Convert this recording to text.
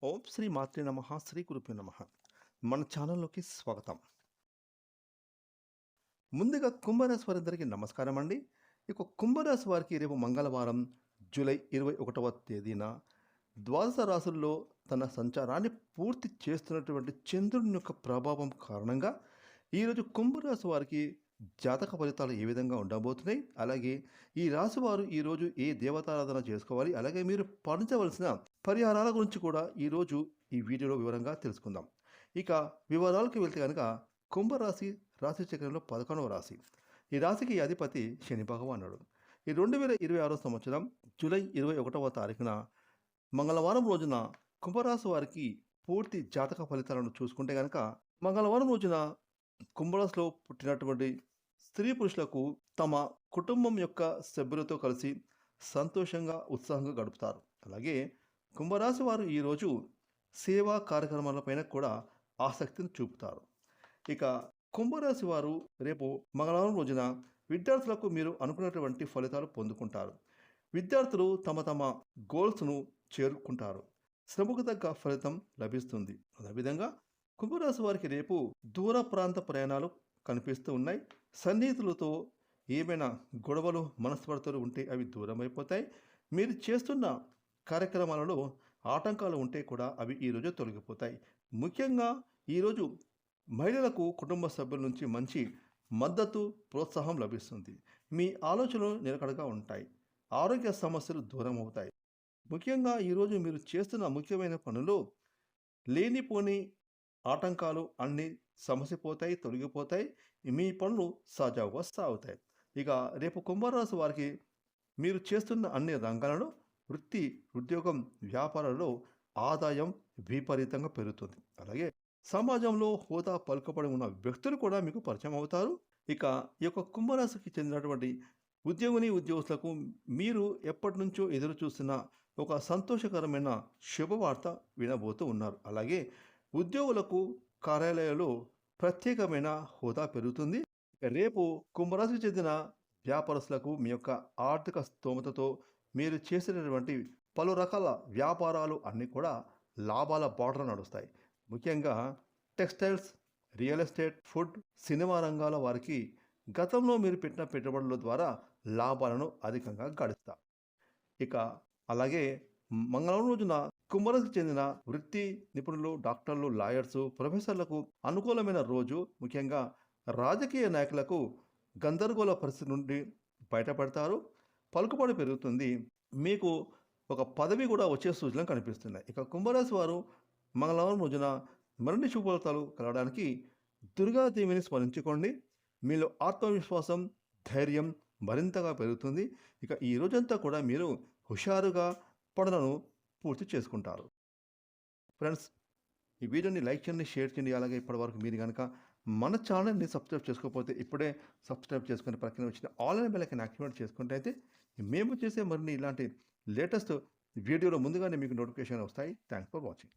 ఓం శ్రీ మాత్రే నమః శ్రీ గురుభ్యో నమః. మన ఛానల్లోకి స్వాగతం. ముందుగా కుంభరాశి వారందరికీ నమస్కారం అండి. ఇక కుంభరాశి వారికి రేపు మంగళవారం జూలై 21వ తేదీన ద్వాదశ రాశుల్లో తన సంచారాన్ని పూర్తి చేస్తున్నటువంటి చంద్రుని యొక్క ప్రభావం కారణంగా ఈరోజు కుంభరాశి వారికి జాతక ఫలితాలు ఏ విధంగా ఉండబోతున్నాయి, అలాగే ఈ రాశి వారు ఈరోజు ఏ దేవతారాధన చేసుకోవాలి, అలాగే మీరు పాటించవలసిన పరిహారాల గురించి కూడా ఈరోజు ఈ వీడియోలో వివరంగా తెలుసుకుందాం. ఇక వివరాలకు వెళ్తే కనుక కుంభరాశి రాశి చక్రంలో 11వ రాశి. ఈ రాశికి అధిపతి శని భగవానుడు. ఈ 2026 సంవత్సరం జూలై 21వ తారీఖున మంగళవారం రోజున కుంభరాశి వారికి పూర్తి జాతక ఫలితాలను చూసుకుంటే కనుక మంగళవారం రోజున కుంభరాశిలో పుట్టినటువంటి స్త్రీ పురుషులకు తమ కుటుంబం యొక్క సభ్యులతో కలిసి సంతోషంగా ఉత్సాహంగా గడుపుతారు. అలాగే కుంభరాశి వారు ఈరోజు సేవా కార్యక్రమాలపైన కూడా ఆసక్తిని చూపుతారు. ఇక కుంభరాశి వారు రేపు మంగళవారం రోజున విద్యార్థులకు మీరు అనుకున్నటువంటి ఫలితాలు పొందుకుంటారు. విద్యార్థులు తమ తమ గోల్స్ను చేరుకుంటారు. శ్రమకు తగ్గ ఫలితం లభిస్తుంది. అదేవిధంగా కుంభరాశి వారికి రేపు దూర ప్రాంత ప్రయాణాలు కనిపిస్తూ ఉన్నాయి. సన్నిహితులతో ఏమైనా గొడవలు మనస్పర్ధలు ఉంటే అవి దూరం అయిపోతాయి. మీరు చేస్తున్న కార్యక్రమాలలో ఆటంకాలు ఉంటే కూడా అవి ఈరోజు తొలగిపోతాయి. ముఖ్యంగా ఈరోజు మహిళలకు కుటుంబ సభ్యుల నుంచి మంచి మద్దతు, ప్రోత్సాహం లభిస్తుంది. మీ ఆలోచనలు నిలకడగా ఉంటాయి. ఆరోగ్య సమస్యలు దూరం అవుతాయి. ముఖ్యంగా ఈరోజు మీరు చేస్తున్న ముఖ్యమైన పనులు లేనిపోని ఆటంకాలు అన్నీ సమసిపోతాయి, తొలగిపోతాయి. మీ పనులు సజావుగా సాగుతాయి. ఇక రేపు కుంభరాశి వారికి మీరు చేస్తున్న అన్ని రంగాలలో వృత్తి, ఉద్యోగం, వ్యాపారాల్లో ఆదాయం విపరీతంగా పెరుగుతుంది. అలాగే సమాజంలో హోదా పలుకుబడి ఉన్న వ్యక్తులు కూడా మీకు పరిచయం అవుతారు. ఇక ఈ యొక్క కుంభరాశికి చెందినటువంటి ఉద్యోగులకు మీరు ఎప్పటి నుంచో ఎదురు చూస్తున్న ఒక సంతోషకరమైన శుభవార్త వినబోతూ ఉన్నారు. అలాగే ఉద్యోగులకు కార్యాలయాల్లో ప్రత్యేకమైన హోదా పెరుగుతుంది. రేపు కుంభరాశికి చెందిన వ్యాపారస్తులకు మీ యొక్క ఆర్థిక స్తోమతతో మీరు చేసినటువంటి పలు రకాల వ్యాపారాలు అన్నీ కూడా లాభాల బాటలో నడుస్తాయి. ముఖ్యంగా textiles, real estate, food, cinema రంగాల వారికి గతంలో మీరు పెట్టిన పెట్టుబడుల ద్వారా లాభాలను అధికంగా గడిస్తారు. ఇక అలాగే మంగళవారం రోజున కుంభరాశికి చెందిన వృత్తి నిపుణులు, డాక్టర్లు, లాయర్సు, ప్రొఫెసర్లకు అనుకూలమైన రోజు. ముఖ్యంగా రాజకీయ నాయకులకు గందరగోళ పరిస్థితి నుండి బయటపడతారు. పలుకుబడి పెరుగుతుంది. మీకు ఒక పదవి కూడా వచ్చే సూచనలు కనిపిస్తున్నాయి. ఇక కుంభరాశి వారు మంగళవారం రోజున మరిన్ని శుభఫలితాలు కలగడానికి దుర్గాదేవిని స్మరించుకోండి. మీలో ఆత్మవిశ్వాసం, ధైర్యం మరింతగా పెరుగుతుంది. ఇక ఈ రోజంతా కూడా మీరు హుషారుగా పనులను పూర్తి చేసుకుంటారు. ఫ్రెండ్స్, ఈ వీడియోని లైక్ చేయండి, షేర్ చేయండి. అలాగే ఇప్పటివరకు మీరు కనుక మన ఛానల్ని సబ్స్క్రైబ్ చేసుకోకపోతే ఇప్పుడే సబ్స్క్రైబ్ చేసుకుని ప్రక్కన వచ్చిన ఆన్లైన్ బెల్ ఐకాన్ యాక్టివేట్ చేసుకుంటే అయితే మేము చేసే మరిన్ని ఇలాంటి లేటెస్ట్ వీడియోలో ముందుగానే మీకు నోటిఫికేషన్ వస్తాయి. Thanks for watching.